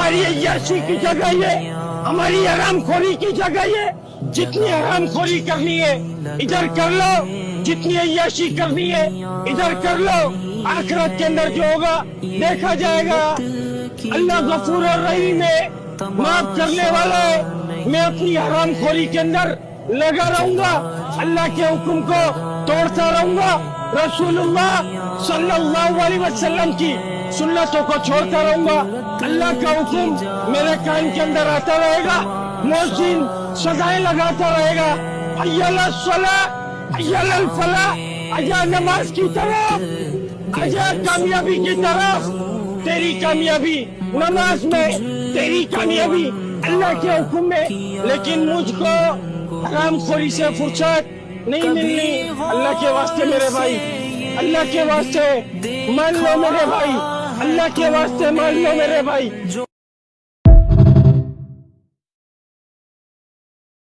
ہماری عیاشی کی جگہ یہ، ہماری حرام خوری کی جگہ یہ. جتنی حرام خوری کرنی ہے ادھر کر لو، جتنی عیاشی کرنی ہے ادھر کر لو. آخرت کے اندر جو ہوگا دیکھا جائے گا. اللہ غفور الرحیم ہے، معاف کرنے والا ہے. میں اپنی حرام خوری کے اندر لگا رہوں گا، اللہ کے حکم کو توڑتا رہوں گا، رسول اللہ صلی اللہ علیہ وسلم کی سنتوں کو چھوڑتا رہوں گا. اللہ کا حکم میرے کان کے اندر آتا رہے گا، مؤذن سدائیں لگاتا رہے گا، حی علی الصلاۃ، حی علی الفلاح، آجا نماز کی طرف، آجا کامیابی کی طرف. تیری کامیابی نماز میں، تیری کامیابی اللہ کے حکم میں. لیکن مجھ کو حرام خوری سے فرصت نہیں ملنی. اللہ کے واسطے میرے بھائی، اللہ کے واسطے مان لو میرے بھائی، اللہ کے واسطے مان لو میرے بھائی.